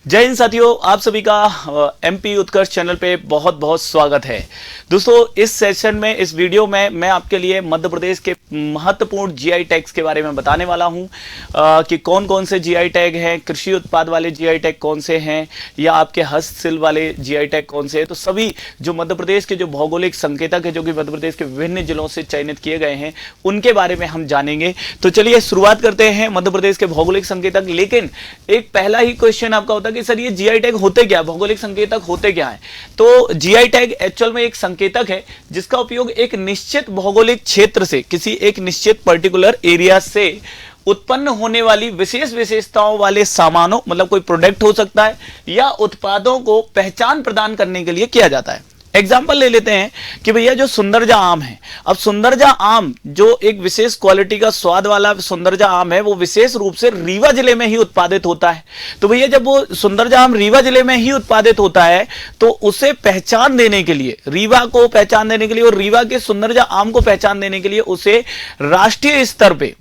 जय हिंद साथियों, आप सभी का एमपी उत्कर्ष चैनल पे बहुत बहुत स्वागत है। दोस्तों, इस सेशन में, इस वीडियो में मैं आपके लिए मध्य प्रदेश के महत्वपूर्ण जीआई टैग्स के बारे में बताने वाला हूं कि कौन कौन से जीआई टैग हैं, कृषि उत्पाद वाले जीआई टैग कौन से हैं या आपके हस्तशिल्प वाले जीआई टैग कौन से हैं। तो सभी जो मध्य प्रदेश के जो भौगोलिक संकेतक है, जो कि मध्य प्रदेश के विभिन्न जिलों से चयनित किए गए हैं, उनके बारे में हम जानेंगे। तो चलिए शुरुआत करते हैं मध्य प्रदेश के भौगोलिक संकेतक। लेकिन एक पहला ही क्वेश्चन आपका होता है कि सर ये जीआई टैग होते क्या, भौगोलिक संकेतक होते क्या है। तो जीआई टैग एक्चुअल में एक संकेतक है जिसका उपयोग एक निश्चित भौगोलिक क्षेत्र से, किसी एक निश्चित पर्टिकुलर एरिया से उत्पन्न होने वाली विशेष विशेषताओं वाले सामानों, मतलब कोई प्रोडक्ट हो सकता है, या उत्पादों को पहचान प्रदान करने के लिए किया जाता है। एग्जाम्पल ले लेते हैं कि भैया जो सुंदरजा आम है, अब सुंदरजा आम जो एक विशेष क्वालिटी का स्वाद वाला सुंदरजा आम है, वो विशेष रूप से रीवा जिले में ही उत्पादित होता है। तो भैया जब वो सुंदरजा आम रीवा जिले में ही उत्पादित होता है तो उसे पहचान देने के लिए, रीवा को पहचान देने के लिए और रीवा के सुंदरजा आम को पहचान देने के लिए उसे राष्ट्रीय स्तर पे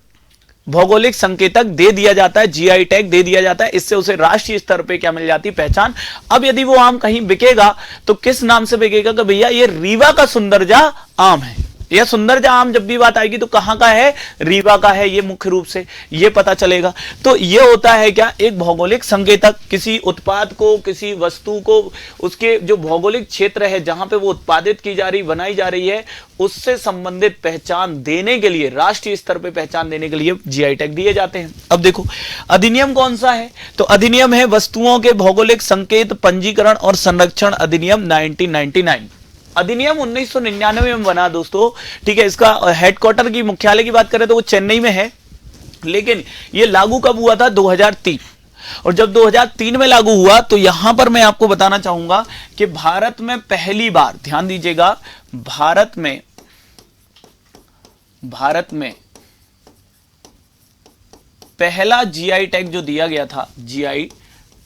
भौगोलिक संकेतक दे दिया जाता है, जीआई टैग दे दिया जाता है। इससे उसे राष्ट्रीय स्तर पे क्या मिल जाती है, पहचान। अब यदि वो आम कहीं बिकेगा तो किस नाम से बिकेगा कि भैया ये रीवा का सुंदरजा आम है। यह सुंदरजा आम जब भी बात आएगी तो कहां का है, रीवा का है, ये मुख्य रूप से ये पता चलेगा। तो ये होता है क्या, एक भौगोलिक संकेतक किसी उत्पाद को, किसी वस्तु को, उसके जो भौगोलिक क्षेत्र है जहां पे वो उत्पादित की जा रही, बनाई जा रही है, उससे संबंधित पहचान देने के लिए, राष्ट्रीय स्तर पे पहचान देने के लिए जीआई टैग दिए जाते हैं। अब देखो अधिनियम कौन सा है, तो अधिनियम है वस्तुओं के भौगोलिक संकेत पंजीकरण और संरक्षण अधिनियम 1999। अधिनियम 1999 में बना दोस्तों, ठीक है। इसका हेडक्वार्टर की, मुख्यालय की बात करें तो वो चेन्नई में है, लेकिन ये लागू कब हुआ था, 2003। और जब 2003 में लागू हुआ तो यहां पर मैं आपको बताना चाहूंगा कि भारत में पहली बार, ध्यान दीजिएगा, भारत में पहला जीआई टैग जो दिया गया था, जीआई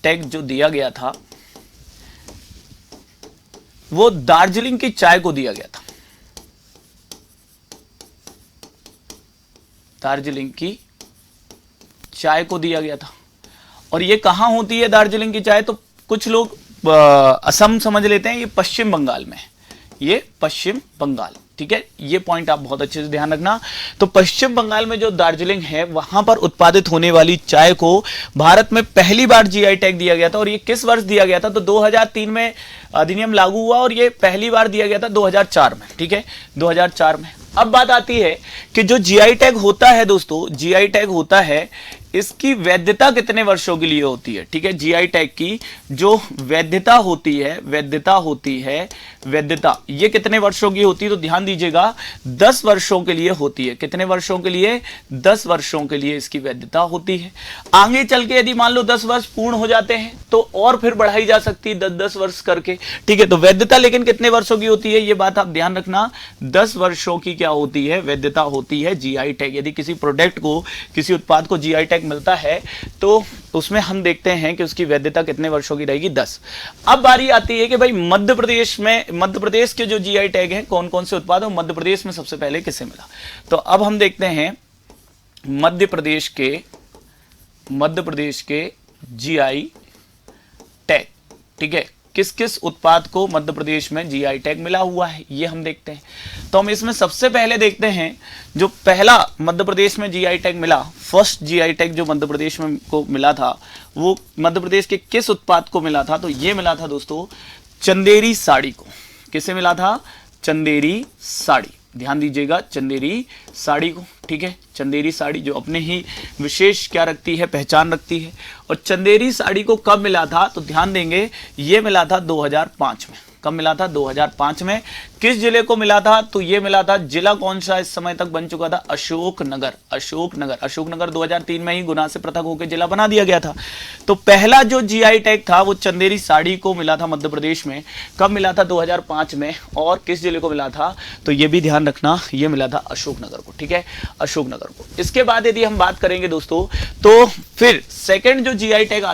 टैग जो दिया गया था वो दार्जिलिंग की चाय को दिया गया था। दार्जिलिंग की चाय को दिया गया था। और ये कहां होती है दार्जिलिंग की चाय, तो कुछ लोग असम समझ लेते हैं, ये पश्चिम बंगाल में, ये पश्चिम बंगाल, ठीक है। ये पॉइंट आप बहुत अच्छे से ध्यान रखना। तो पश्चिम बंगाल में जो दार्जिलिंग है, वहां पर उत्पादित होने वाली चाय को भारत में पहली बार जीआई टैग दिया गया था। और ये किस वर्ष दिया गया था, तो 2003 में अधिनियम लागू हुआ और ये पहली बार दिया गया था 2004 में, ठीक है, 2004 में। अब बात आती है कि जो जीआई टैग होता है दोस्तों, जीआई टैग होता है, इसकी वैधता कितने वर्षों के लिए होती है, ठीक है। जीआई टैग की जो वैधता होती है, वैधता ये कितने वर्षों की होती है, तो ध्यान दीजिएगा 10 वर्षों के लिए होती है। कितने वर्षों के लिए, 10 वर्षों के लिए इसकी वैधता होती है। आगे चल के यदि मान लो 10 वर्ष पूर्ण हो जाते हैं तो और फिर बढ़ाई जा सकती है 10-10 वर्ष करके, ठीक है। तो वैधता लेकिन कितने वर्षों की होती है, ये बात आप ध्यान रखना, 10 वर्षों की क्या होती है, वैधता होती है जीआई टैग। यदि किसी प्रोडक्ट को, किसी उत्पाद को जीआई टैग मिलता है तो उसमें हम देखते हैं कि उसकी वैधता कितने वर्षों की रहेगी, 10। अब बारी आती है कि भाई मध्य प्रदेश के जो जीआई टैग हैं, कौन कौन से उत्पाद हैं, मध्य प्रदेश में सबसे पहले किसे मिला। तो अब हम देखते हैं मध्य प्रदेश के जीआई टैग, ठीक है, किस किस उत्पाद को मध्य प्रदेश में जीआई टैग मिला हुआ है, ये हम देखते हैं। तो हम इसमें सबसे पहले देखते हैं जो पहला मध्य प्रदेश में जीआई टैग मिला, फर्स्ट जीआई टैग जो मध्य प्रदेश में को मिला था, वो मध्य प्रदेश के किस उत्पाद को मिला था, तो ये मिला था दोस्तों चंदेरी साड़ी को। किसे मिला था, चंदेरी साड़ी, ध्यान दीजिएगा, चंदेरी साड़ी को, ठीक है। चंदेरी साड़ी जो अपने ही विशेष क्या रखती है, पहचान रखती है। और चंदेरी साड़ी को कब मिला था, तो ध्यान देंगे ये मिला था 2005 में। कब मिला था, 2005 में। किस जिले को मिला था, तो ये मिला था, जिला कौन सा इस समय तक बन चुका था, अशोकनगर। अशोकनगर 2003 में ही गुना से पृथक होकर जिला बना दिया गया था। तो पहला जो जीआई टैग था वो चंदेरी साड़ी को मिला था मध्य प्रदेश में। कब मिला था, 2005 में। और किस जिले को मिला था, तो ये भी ध्यान रखना, ये मिला था अशोकनगर को, ठीक है, अशोकनगर को। इसके बाद यदि हम बात करेंगे दोस्तों, तो फिर सेकंड जो जीआई टैग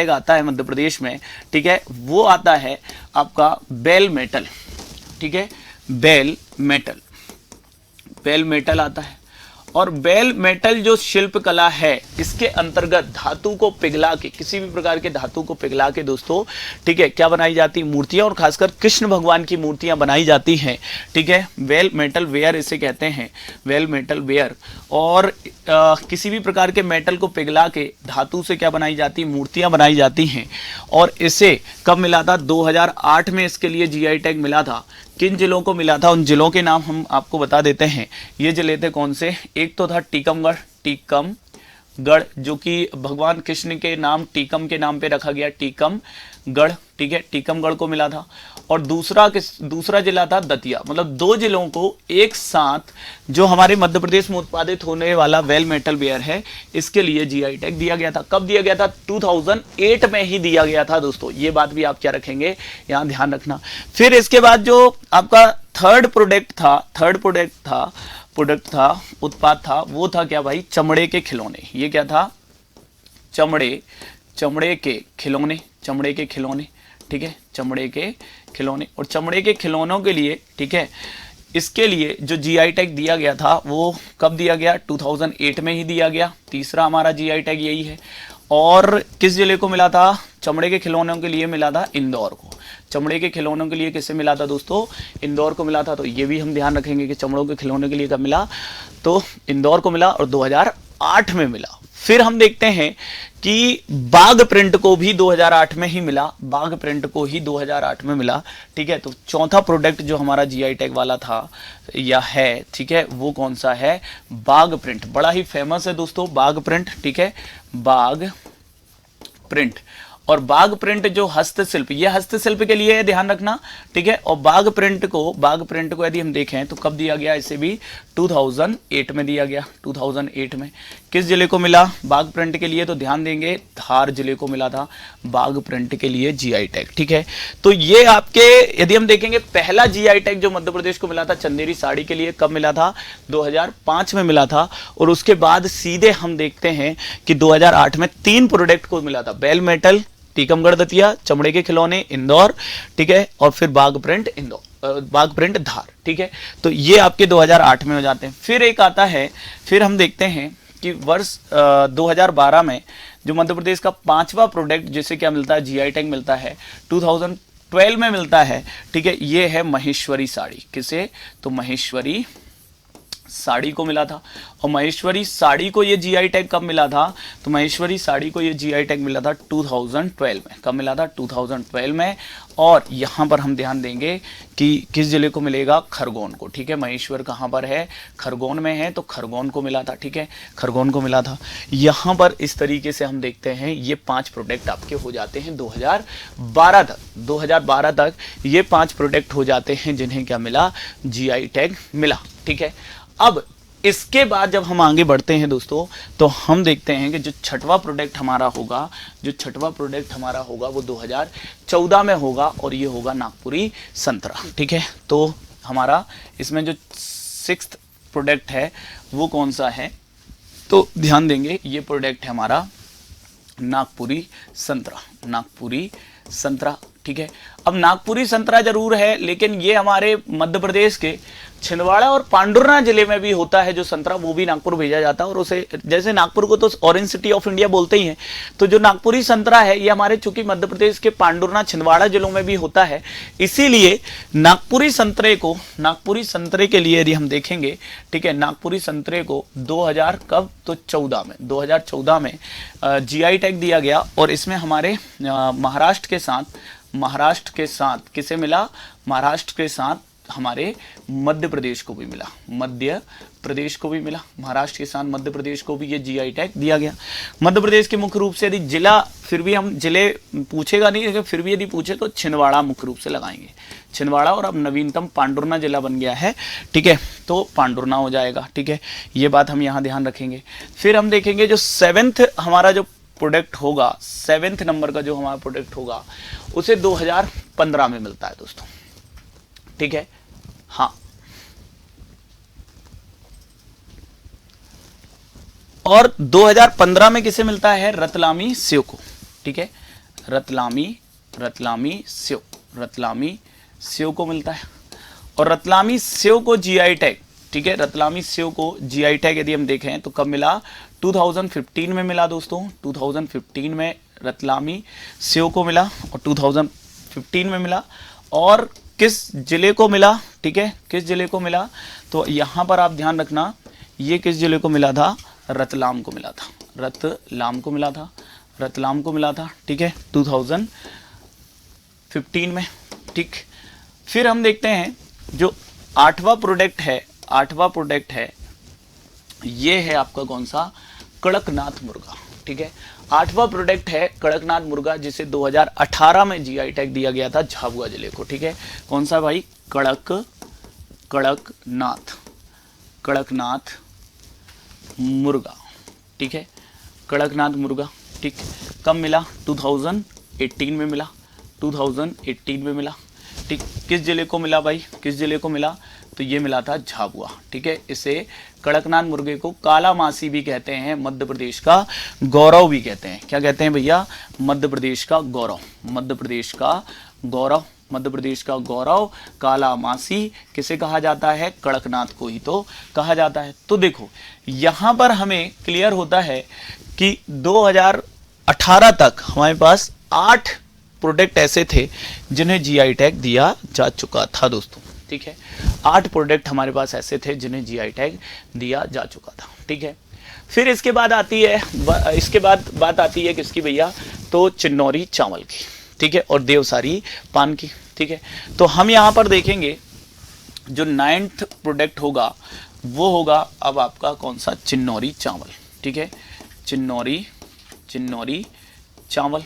आता है, मध्य प्रदेश में, ठीक है, वो आता है आपका बेल मेटल, ठीक है, बेल मेटल आता है। और बेल मेटल जो शिल्प कला है, इसके अंतर्गत धातु को पिघला के, किसी भी प्रकार के धातु को पिघला के दोस्तों, ठीक है, क्या बनाई जाती मूर्तियां, और खासकर कृष्ण भगवान की मूर्तियां बनाई जाती हैं, ठीक है। वेल मेटल वेयर इसे कहते हैं, वेल मेटल वेयर। और किसी भी प्रकार के मेटल को पिघला के धातु से क्या बनाई जाती, मूर्तियां बनाई जाती हैं। और इसे कब मिला था, 2008 में इसके लिए जीआई टैग मिला था। किन जिलों को मिला था, उन जिलों के नाम हम आपको बता देते हैं। ये जिले थे कौन से, एक तो था टीकमगढ़, टीकमगढ़ जो कि भगवान कृष्ण के नाम टीकम के नाम पे रखा गया, टीकमगढ़, ठीक है, टीकमगढ़ को मिला था। और दूसरा जिला था दतिया। मतलब 2 जिलों को एक साथ जो हमारे मध्य प्रदेश में उत्पादित होने वाला वेल मेटल वेयर है, इसके लिए जीआई टैग दिया गया था। कब दिया गया था, 2008 में ही दिया गया था दोस्तों। ये बात भी आप क्या रखेंगे, यहाँ ध्यान रखना। फिर इसके बाद जो आपका थर्ड प्रोडक्ट था, उत्पाद था, वो था क्या भाई, चमड़े के खिलौने। ये क्या था, चमड़े के खिलौने, ठीक है, चमड़े के खिलौने। और चमड़े के खिलौनों के लिए, ठीक है, इसके लिए जो जीआई टैग दिया गया था वो कब दिया गया, 2008 में ही दिया गया। तीसरा हमारा जीआई टैग यही है। और किस जिले को मिला था, चमड़े के खिलौनों के लिए मिला था इंदौर को। चमड़े के खिलौनों के लिए किससे मिला था दोस्तों, इंदौर को मिला था। तो ये भी हम ध्यान रखेंगे कि चमड़ों के खिलौनों के लिए कब मिला, तो इंदौर को मिला और 2008 में मिला। फिर हम देखते हैं कि बाघ प्रिंट को भी 2008 में ही मिला, बाघ प्रिंट को ही 2008 में मिला, ठीक है। तो चौथा प्रोडक्ट जो हमारा जीआई टैग वाला था या है, ठीक है, वो कौन सा है, बाघ प्रिंट। बड़ा ही फेमस है दोस्तों बाघ प्रिंट, ठीक है, बाघ प्रिंट। और बाघ प्रिंट जो हस्तशिल्प, ये हस्तशिल्प के लिए है, ध्यान रखना, ठीक है। और बाघ प्रिंट को यदि हम देखें तो कब दिया गया, इसे भी 2008 में दिया गया, 2008 में। किस जिले को मिला बाघ प्रिंट के लिए, तो ध्यान देंगे धार जिले को मिला था बाघ प्रिंट के लिए जीआई टैग, ठीक है। तो ये आपके, यदि हम देखेंगे पहला जीआई टैग जो मध्य प्रदेश को मिला था चंदेरी साड़ी के लिए, कब मिला था, 2005 में मिला था। और उसके बाद सीधे हम देखते हैं कि 2008 में 3 प्रोडक्ट को मिला था, बेल मेटल टीकमगढ़ दतिया, चमड़े के खिलौने इंदौर, ठीक है, और फिर बाघ प्रिंट बाघ प्रिंट धार, ठीक है। तो ये आपके 2008 में हो जाते हैं। फिर एक आता है, फिर हम देखते हैं कि वर्ष 2012 में जो मध्य प्रदेश का 5वां प्रोडक्ट जिसे क्या मिलता है, जीआई टैग मिलता है, 2012 में मिलता है, ठीक है। ये है महेश्वरी साड़ी। किसे, तो महेश्वरी साड़ी को मिला था। और महेश्वरी साड़ी को ये जीआई टैग कब मिला था, तो महेश्वरी साड़ी को ये जीआई टैग मिला था 2012 में। कब मिला था, 2012 में। और यहाँ पर हम ध्यान देंगे कि किस जिले को मिलेगा, खरगोन को, ठीक है। महेश्वर कहाँ पर है, खरगोन में है, तो खरगोन को मिला था, ठीक है, खरगोन को मिला था। यहाँ पर इस तरीके से हम देखते हैं ये 5 प्रोडक्ट आपके हो जाते हैं 2012 तक ये 5 प्रोडक्ट हो जाते हैं जिन्हें क्या मिला, जीआई टैग मिला, ठीक है। अब इसके बाद जब हम आगे बढ़ते हैं दोस्तों, तो हम देखते हैं कि जो छठवां प्रोडक्ट हमारा होगा, वो 2014 में होगा, और ये होगा नागपुरी संतरा, ठीक है। तो हमारा इसमें जो 6th प्रोडक्ट है वो कौन सा है, तो ध्यान देंगे ये प्रोडक्ट है हमारा नागपुरी संतरा, ठीक है। अब नागपुरी संतरा जरूर है, लेकिन ये हमारे मध्य प्रदेश के छिंदवाड़ा और पांडुरना जिले में भी होता है जो संतरा, वो भी नागपुर भेजा जाता है। और उसे, जैसे नागपुर को तो ऑरेंज सिटी ऑफ इंडिया बोलते ही हैं, तो जो नागपुरी संतरा है ये हमारे चूंकि मध्य प्रदेश के पांडुरना छिंदवाड़ा जिलों में भी होता है, इसीलिए नागपुरी संतरे के लिए यदि हम देखेंगे, ठीक है, नागपुरी संतरे को 2014 में जीआई टैग दिया गया। और इसमें हमारे महाराष्ट्र के साथ किसे मिला, महाराष्ट्र के साथ हमारे मध्य प्रदेश को भी मिला, महाराष्ट्र के साथ मध्य प्रदेश को भी ये जीआई टैग दिया गया। मध्य प्रदेश के मुख्य रूप से यदि जिला, फिर भी हम जिले पूछेगा नहीं, लेकिन फिर भी यदि पूछे तो छिंदवाड़ा मुख्य रूप से लगाएंगे, छिंदवाड़ा। और अब नवीनतम पांडुरना जिला बन गया है, ठीक है, तो पांडुरना हो जाएगा, ठीक है। ये बात हम यहाँ ध्यान रखेंगे। फिर हम देखेंगे जो 7th हमारा जो प्रोडक्ट होगा, 7th नंबर का जो हमारा प्रोडक्ट होगा, उसे 2015 में मिलता है दोस्तों, ठीक है। हाँ, और 2015 में किसे मिलता है, रतलामी सेव को, ठीक है, रतलामी सेव को मिलता है। और रतलामी सेव को जीआई टैग ठीक है, रतलामी सेव को जीआई टैग यदि हम देखें तो कब मिला, 2015 में मिला दोस्तों। 2015 में रतलामी सेव को मिला और 2015 में मिला। और किस जिले को मिला, ठीक है, किस जिले को मिला, तो यहां पर आप ध्यान रखना, ये किस जिले को मिला था, रतलाम को मिला था, रतलाम को मिला था, रतलाम को मिला था, ठीक है, 2015 में, ठीक। फिर हम देखते हैं जो आठवां प्रोडक्ट है, ये है आपका कौन सा, कड़कनाथ मुर्गा, ठीक है। आठवां प्रोडक्ट है कड़कनाथ मुर्गा, जिसे 2018 में जीआई टैग दिया गया था झाबुआ जिले को, ठीक है। कौन सा भाई, कड़कनाथ मुर्गा, ठीक है, कड़कनाथ मुर्गा, ठीक। कब मिला, 2018 में मिला, 2018 में मिला, ठीक। किस जिले को मिला भाई, किस जिले को मिला, तो ये मिला था झाबुआ, ठीक है। इसे कड़कनाथ मुर्गे को काला मासी भी कहते हैं, मध्य प्रदेश का गौरव भी कहते हैं। क्या कहते हैं भैया, मध्य प्रदेश का गौरव, मध्य प्रदेश का गौरव, मध्य प्रदेश का गौरव, काला मासी किसे कहा जाता है, कड़कनाथ को ही तो कहा जाता है। तो देखो यहां पर हमें क्लियर होता है कि 2018 तक हमारे पास 8 प्रोडक्ट ऐसे थे जिन्हें जीआई टैग दिया जा चुका था दोस्तों, ठीक है। 8 प्रोडक्ट हमारे पास ऐसे थे जिन्हें जीआई टैग दिया जा चुका था, ठीक है। फिर इसके बाद आती है, इसके बाद बात आती है किसकी भैया, तो चिन्नौरी चावल की, ठीक है, और देवसारी पान की, ठीक है। तो हम यहां पर देखेंगे जो 9th प्रोडक्ट होगा वो होगा अब आपका कौन सा, चिन्नौरी चावल, ठीक है, चिन्नौरी चावल।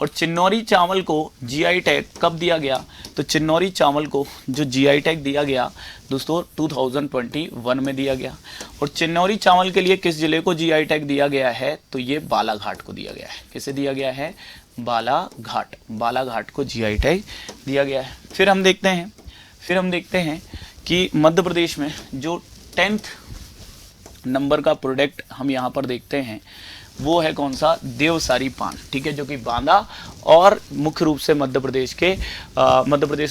और चिन्नौरी चावल को जीआई टैग कब दिया गया, तो चिन्नौरी चावल को जो जीआई टैग दिया गया दोस्तों 2021 में दिया गया। और चिन्नौरी चावल के लिए किस जिले को जीआई टैग दिया गया है, तो ये बालाघाट को दिया गया है। किसे दिया गया है, बालाघाट को जीआई टैग दिया गया है। फिर हम देखते हैं कि मध्य प्रदेश में जो 10th नंबर का प्रोडक्ट हम यहाँ पर देखते हैं वो है कौन सा, देवसारी पान, ठीक है, जो कि बांदा और मुख्य रूप से मध्य प्रदेश,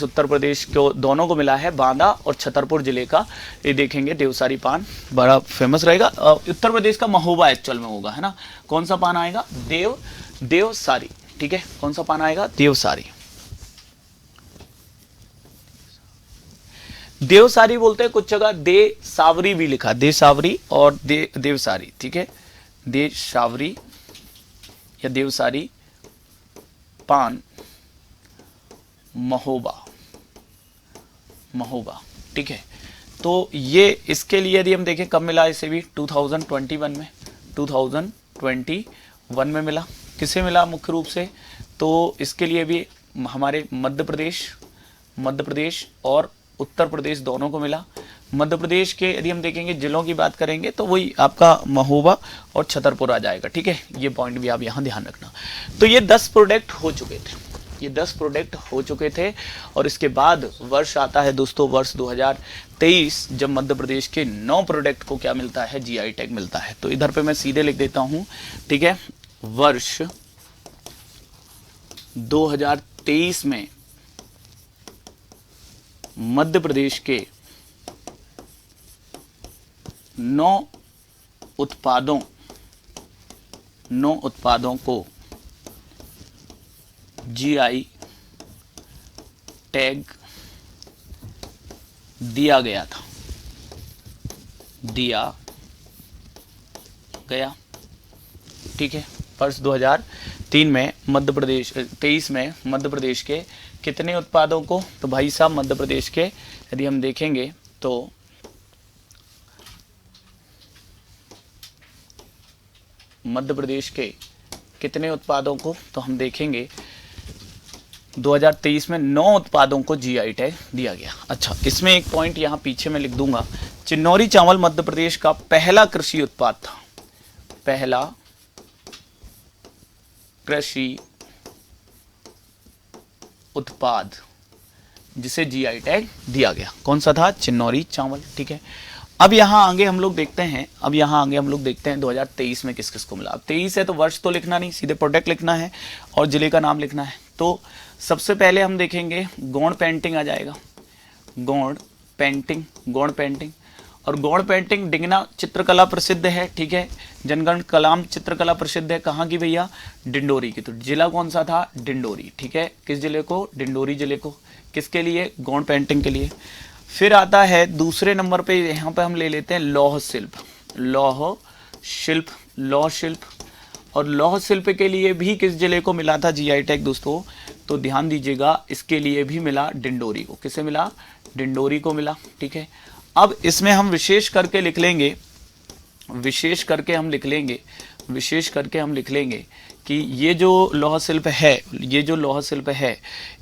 उत्तर प्रदेश को दोनों को मिला है। बांदा और छतरपुर जिले का ये देखेंगे देवसारी पान बड़ा फेमस रहेगा। उत्तर प्रदेश का महोबा एक्चुअल में होगा, है ना। कौन सा पान आएगा, देवसारी, ठीक है, कौन सा पान आएगा, देवसारी बोलते हैं, कुछ जगह देसावरी भी लिखा, देसावरी और देवसारी, ठीक है, देसावरी या देवसारी पान महोबा, ठीक है। तो ये इसके लिए यदि हम देखें कब मिला, इसे भी 2021 में मिला। किसे मिला मुख्य रूप से, तो इसके लिए भी हमारे मध्य प्रदेश और उत्तर प्रदेश दोनों को मिला। मध्य प्रदेश के यदि हम देखेंगे जिलों की बात करेंगे तो वही आपका महोबा और छतरपुर आ जाएगा, ठीक है। ये पॉइंट भी आप यहाँ ध्यान रखना। तो ये 10 प्रोडक्ट हो चुके थे, और इसके बाद वर्ष आता है दोस्तों, वर्ष 2023, जब मध्य प्रदेश के 9 प्रोडक्ट को क्या मिलता है, जीआई टैग मिलता है। तो इधर पे मैं सीधे लिख देता हूँ, ठीक है। वर्ष 2023 में मध्य प्रदेश के 9 उत्पादों को जीआई टैग दिया गया, ठीक है। वर्ष 2023 में मध्य प्रदेश के कितने उत्पादों को, तो भाई साहब मध्य प्रदेश के यदि हम देखेंगे तो मध्य प्रदेश के कितने उत्पादों को, तो हम देखेंगे 2023 में 9 उत्पादों को जीआई टैग दिया गया। अच्छा, इसमें एक पॉइंट यहाँ पीछे मैं लिख दूंगा, चिन्नौरी चावल मध्य प्रदेश का पहला कृषि उत्पाद था, पहला कृषि उत्पाद जिसे जीआई टैग दिया गया। कौन सा था, चिन्नौरी चावल, ठीक है। अब यहाँ आगे हम लोग देखते हैं 2023 में किस किस को मिला। अब 23 है तो वर्ष तो लिखना नहीं, सीधे प्रोडक्ट लिखना है और जिले का नाम लिखना है। तो सबसे पहले हम देखेंगे गोंड पेंटिंग आ जाएगा, गोंड पेंटिंग, गौड़ पेंटिंग। और गौड़ पेंटिंग डिंगना चित्रकला प्रसिद्ध है, ठीक है। जनगण कलाम चित्रकला प्रसिद्ध है, कहाँ की भैया, डिंडोरी की। तो जिला कौन सा था, डिंडोरी, ठीक है। किस जिले को, डिंडोरी जिले को। किसके लिए, गौड़ पेंटिंग के लिए। फिर आता है दूसरे नंबर पे, यहाँ पे हम ले लेते हैं लौह शिल्प। लौह शिल्प, लौह शिल्प। और लौह शिल्प के लिए भी किस जिले को मिला था जीआई टैग दोस्तों, तो ध्यान दीजिएगा, इसके लिए भी मिला डिंडोरी को। किसे मिला, डिंडोरी को मिला, ठीक है। अब इसमें हम विशेष करके लिख लेंगे, विशेष करके हम लिख लेंगे, विशेष करके हम लिख लेंगे कि ये जो लौह शिल्प है, ये जो लौह शिल्प है,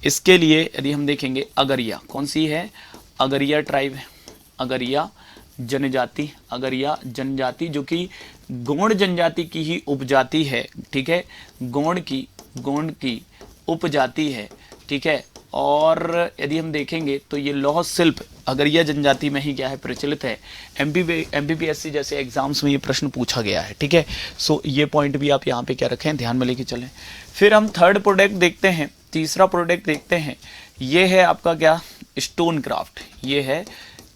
इसके लिए यदि हम देखेंगे अगरिया, कौन सी है, अगरिया ट्राइब है, अगरिया जनजाति, अगरिया जनजाति जो कि गौड़ जनजाति की ही उपजाति है, ठीक है। गौड़ की उपजाति है, ठीक है। और यदि हम देखेंगे तो ये लौह शिल्प अगरिया जनजाति में ही क्या है, प्रचलित है। एमपीपीएससी जैसे एग्जाम्स में ये प्रश्न पूछा गया है, ठीक है। सो ये पॉइंट भी आप यहाँ पे क्या रखें, ध्यान में लेके चलें। फिर हम थर्ड प्रोडक्ट देखते हैं, तीसरा प्रोडक्ट देखते हैं। ये है आपका क्या, स्टोन क्राफ्ट। ये है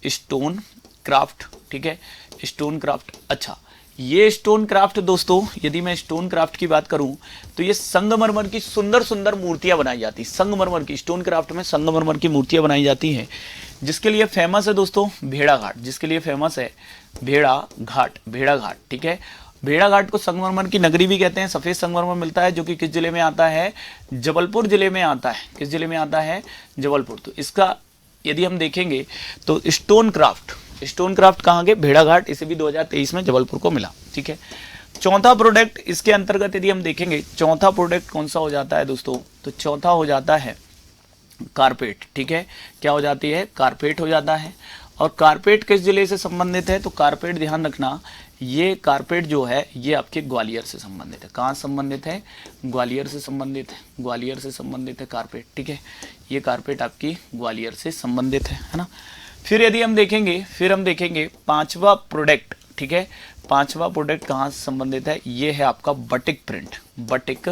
स्टोन क्राफ्ट, ठीक है, स्टोन क्राफ्ट। अच्छा, ये स्टोन क्राफ्ट दोस्तों, यदि मैं स्टोन क्राफ्ट की बात करूं तो ये संगमरमर की सुंदर सुंदर मूर्तियां बनाई जाती हैं। संगमरमर की, स्टोन क्राफ्ट में संगमरमर की मूर्तियां बनाई जाती हैं, जिसके लिए फेमस है दोस्तों भेड़ा घाट, जिसके लिए फेमस है भेड़ा घाट, भेड़ा घाट, ठीक है। भेड़ा घाट को संगमरमर की नगरी भी कहते हैं। सफेद संगमरमर मिलता है जो कि किस जिले में आता है, जबलपुर जिले में आता है। किस जिले में आता है, जबलपुर। तो इसका यदि हम देखेंगे तो स्टोन क्राफ्ट, स्टोन क्राफ्ट कहाँ के, भेड़ा घाट। इसे भी 2023 में जबलपुर को मिला, ठीक है। चौथा प्रोडक्ट इसके अंतर्गत यदि हम देखेंगे, चौथा प्रोडक्ट कौन सा हो जाता है दोस्तों, तो चौथा हो जाता है कारपेट, ठीक है। क्या हो जाती है, कारपेट हो जाता है। और कारपेट किस जिले से संबंधित है, तो कारपेट ध्यान रखना, ये कारपेट जो है ये आपके ग्वालियर से संबंधित है। कहाँ संबंधित है, ग्वालियर से संबंधित है, ग्वालियर से संबंधित है कारपेट, ठीक है। ये कारपेट आपकी ग्वालियर से संबंधित है ना। फिर यदि हम देखेंगे, फिर हम देखेंगे पांचवा प्रोडक्ट, ठीक है। पांचवा प्रोडक्ट कहाँ से संबंधित है, ये है आपका बटिक प्रिंट, बटिक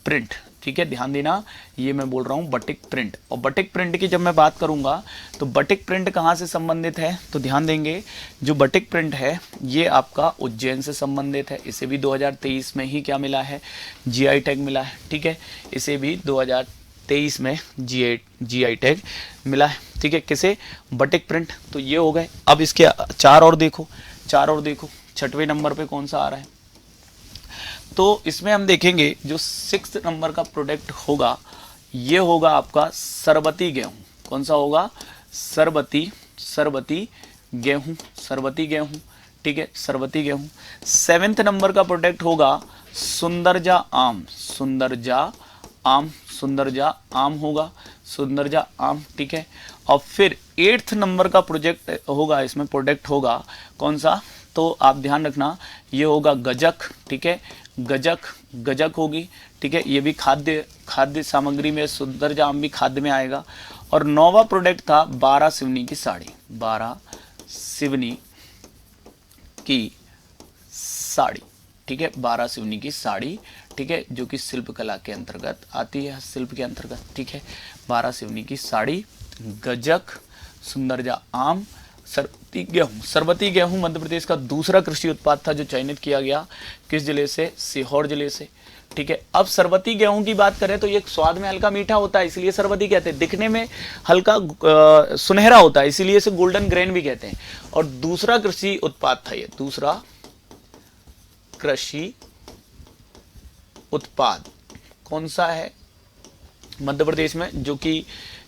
प्रिंट, ठीक है। ध्यान देना, ये मैं बोल रहा हूँ बटिक प्रिंट। और बटिक प्रिंट की जब मैं बात करूंगा तो बटिक प्रिंट कहाँ से संबंधित है, तो ध्यान देंगे, जो बटिक प्रिंट है ये आपका उज्जैन से संबंधित है। इसे भी 2023 में ही क्या मिला है, जीआई टैग मिला है, ठीक है। इसे भी 2023 में जीआई टैग मिला है, ठीक है। किसे, बटिक प्रिंट। तो ये हो गए। अब इसके चार और देखो, चार और देखो। छठवें नंबर पे कौन सा आ रहा है, तो इसमें हम देखेंगे जो 6 नंबर का प्रोडक्ट होगा ये होगा आपका सरबती गेहूं। कौन सा होगा, सरबती गेहूं, सरबती गेहूं, ठीक है, सरबती गेहूं। 7th नंबर का प्रोडक्ट होगा सुंदरजा आम, सुंदरजा आम, सुंदरजा आम होगा, सुंदरजा आम, ठीक है। और फिर 8th नंबर का प्रोजेक्ट होगा, इसमें प्रोडक्ट होगा कौन सा, तो आप ध्यान रखना ये होगा गजक, ठीक है। गजक, गजक होगी, ठीक है। ये भी खाद्य सामग्री में, सुंदरजा आम भी खाद्य में आएगा। और 9वां प्रोडक्ट था 12 सिवनी की साड़ी, 12 सिवनी की साड़ी, ठीक है। 12 सिवनी की साड़ी, ठीक है, जो कि शिल्प कला के अंतर्गत आती है, शिल्प के अंतर्गत, ठीक है। 12 सिवनी की साड़ी, गजक, सुंदरजा आम, सरबती गेहूं। सरबती गेहूं मध्य प्रदेश का दूसरा कृषि उत्पाद था जो चयनित किया गया, किस जिले से, सीहोर जिले से, ठीक है। अब सरबती गेहूं की बात करें तो ये स्वाद में हल्का मीठा होता है, इसलिए सरबती कहते हैं। दिखने में हल्का सुनहरा होता है, इसीलिए इसे गोल्डन ग्रेन भी कहते हैं। और दूसरा कृषि उत्पाद था ये, दूसरा कृषि उत्पाद कौन सा है मध्य प्रदेश में, जो कि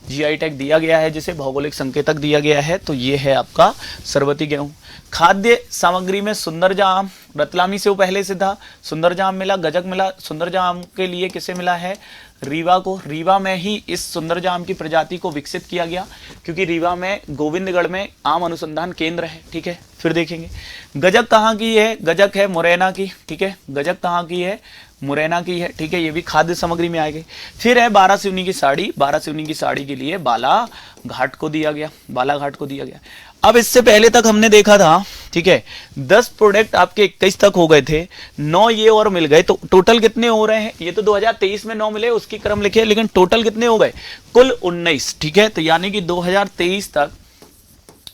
जीआई टैग दिया गया है, जिसे भौगोलिक संकेतक दिया गया है, तो ये है आपका सरबती गेहूं। खाद्य सामग्री में सुंदरजा आम, रतलामी से वो पहले से था, सुंदरजा आम मिला, गजक मिला। सुंदरजा आम के लिए किसे मिला है, रीवा को। रीवा में ही इस सुंदरजा आम की प्रजाति को विकसित किया गया, क्योंकि रीवा में गोविंदगढ़ में आम अनुसंधान केंद्र है, ठीक है। फिर देखेंगे गजक कहाँ की है, गजक है मुरैना की, ठीक है। गजक कहाँ की है, मुरैना की है, ठीक है। ये भी खाद्य सामग्री में आएगी। फिर है 12 सिवनी की साड़ी, 12 सिवनी की साड़ी के लिए बालाघाट को दिया गया, बालाघाट को दिया गया। अब इससे पहले तक हमने देखा था, ठीक है, 10 प्रोडक्ट आपके 21 तक हो गए थे, 9 ये और मिल गए, तो टोटल कितने हो रहे हैं, ये तो 2023 में 9 मिले, उसकी क्रम लिखे, लेकिन टोटल कितने हो गए, कुल 19, ठीक है। तो यानी कि 2023 तक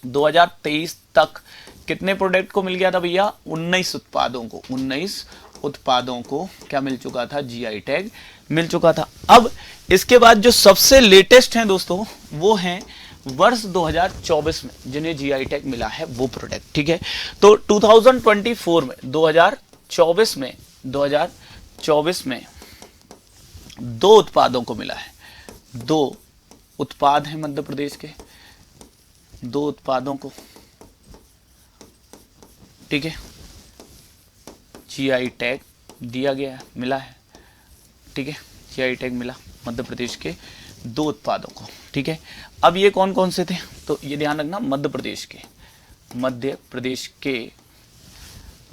2023 तक कितने प्रोडक्ट को मिल गया था भैया? 19 उत्पादों को, 19 उत्पादों को क्या मिल चुका था? जीआई टैग मिल चुका था। अब इसके बाद जो सबसे लेटेस्ट हैं दोस्तों, वो हैं वर्ष 2024 में जिन्हें जीआई टैग मिला है वो प्रोडक्ट, ठीक है। तो 2024 में 2024 में 2 उत्पादों को मिला है। 2 उत्पाद हैं मध्य प्रदेश के, 2 उत्पादों को, ठीक है, जीआई टैग दिया गया है, मिला है, ठीक है। जीआई टैग मिला मध्य प्रदेश के 2 उत्पादों को, ठीक है। अब ये कौन कौन से थे? तो ये ध्यान रखना, मध्य प्रदेश के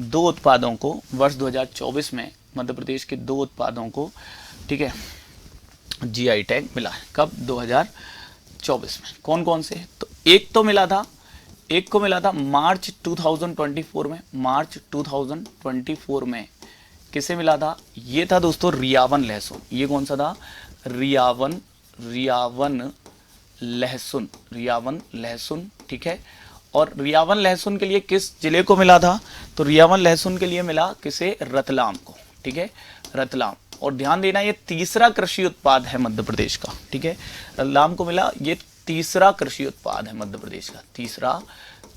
2 उत्पादों को वर्ष 2024 में मध्य प्रदेश के 2 उत्पादों को, ठीक है, जीआई टैग मिला है। कब? 2024 में। कौन कौन से? तो एक को मिला था मार्च 2024 में। मार्च 2024 में किसे मिला था? ये था दोस्तों रियावन लहसुन। ये कौन सा था? रियावन लहसुन, ठीक है। और रियावन लहसुन के लिए किस जिले को मिला था? तो रियावन लहसुन के लिए मिला किसे? रतलाम को, ठीक है, रतलाम। और ध्यान देना, ये तीसरा कृषि उत्पाद है मध्य प्रदेश का, ठीक है। रतलाम को मिला, ये तीसरा कृषि उत्पाद है मध्य प्रदेश का, तीसरा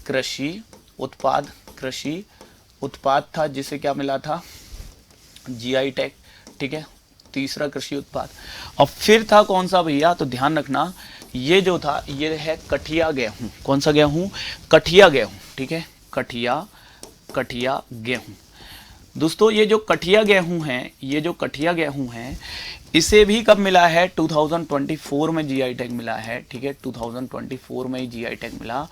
कृषि उत्पाद था जिसे क्या मिला था? जीआई टैग, ठीक है, तीसरा कृषि उत्पाद। और फिर था कौन सा भैया? तो ध्यान रखना, ये जो था ये है कठिया गेहूं। कौन सा गेहूं? कठिया गेहूं, ठीक है, कठिया गेहूं। दोस्तों ये जो कठिया गेहूं है, इसे भी कब मिला है? 2024 में जीआई टैग मिला है, ठीक है, 2024 में ही जीआई टैग मिला।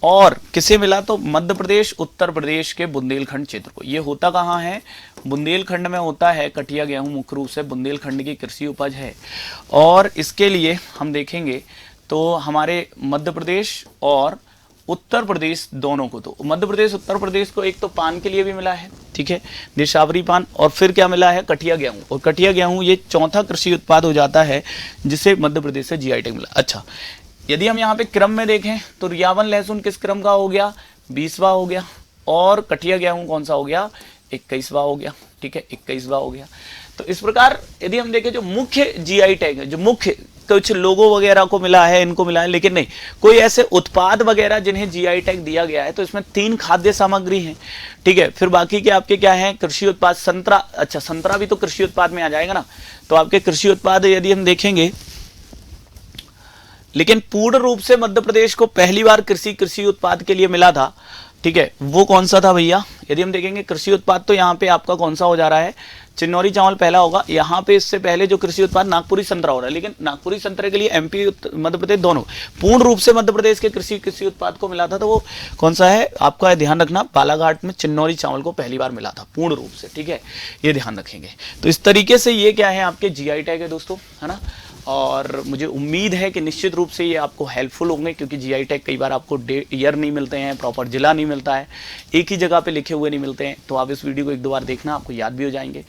और किसे मिला? तो मध्य प्रदेश, उत्तर प्रदेश के बुंदेलखंड क्षेत्र को। ये होता कहाँ है? बुंदेलखंड में होता है कठिया गेहूं, मुख्य रूप से बुंदेलखंड की कृषि उपज है। और इसके लिए हम देखेंगे तो हमारे मध्य प्रदेश और उत्तर प्रदेश दोनों को, तो मध्य प्रदेश उत्तर प्रदेश को एक तो पान के लिए भी मिला है, ठीक है, देशावरी पान। और फिर क्या मिला है? कठिया गेहूं। और कठिया गेहूं ये चौथा कृषि उत्पाद हो जाता है जिसे मध्य प्रदेश से जीआई टैग मिला। अच्छा, यदि हम यहाँ पे क्रम में देखें तो रियावन लहसुन किस क्रम का हो गया? 20वां हो गया। और कठिया गेहूं कौन सा हो गया? 21वां हो गया, ठीक है, 21वां हो गया। तो इस प्रकार यदि हम देखें जो मुख्य जीआई टैग है, जो मुख्य कुछ लोगों वगैरह को मिला है, इनको मिला है, लेकिन नहीं कोई ऐसे उत्पाद वगैरह जिन्हें जीआई टैग दिया गया है। तो इसमें 3 खाद्य सामग्री हैं, ठीक है। फिर बाकी के आपके क्या हैं? कृषि उत्पाद। संतरा, अच्छा संतरा भी तो कृषि उत्पाद में आ जाएगा ना। तो आपके कृषि उत्पाद यदि हम देखेंगे, लेकिन पूर्ण रूप से मध्य प्रदेश को पहली बार कृषि उत्पाद के लिए मिला था, ठीक है, वो कौन सा था भैया? यदि हम देखेंगे कृषि उत्पाद, तो यहाँ पे आपका कौन सा हो जा रहा है? चिन्नौरी चावल पहला होगा। यहाँ पे इससे पहले जो कृषि उत्पाद नागपुरी संतरा हो रहा है, लेकिन नागपुरी संतरे के लिए एमपी मध्य प्रदेश दोनों पूर्ण रूप से मध्य प्रदेश के कृषि उत्पाद को मिला था। तो वो कौन सा है आपका? ध्यान रखना, बालाघाट में चिन्नौरी चावल को पहली बार मिला था पूर्ण रूप से, ठीक है, ये ध्यान रखेंगे। तो इस तरीके से ये क्या है? आपके जीआई टैग है दोस्तों, है ना। और मुझे उम्मीद है कि निश्चित रूप से ये आपको हेल्पफुल होंगे, क्योंकि जीआई टैग कई बार आपको ईयर नहीं मिलते हैं, प्रॉपर जिला नहीं मिलता है, एक ही जगह पे लिखे हुए नहीं मिलते हैं। तो आप इस वीडियो को 1-2 बार देखना, आपको याद भी हो जाएंगे।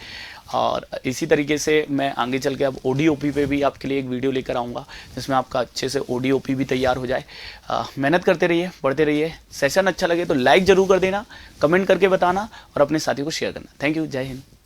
और इसी तरीके से मैं आगे चल के अब ओडीओपी पे भी आपके लिए एक वीडियो लेकर आऊँगा, जिसमें आपका अच्छे से ओडीओपी भी तैयार हो जाए। मेहनत करते रहिए, पढ़ते रहिए। सेशन अच्छा लगे तो लाइक ज़रूर कर देना, कमेंट करके बताना और अपने साथी को शेयर करना। थैंक यू, जय हिंद।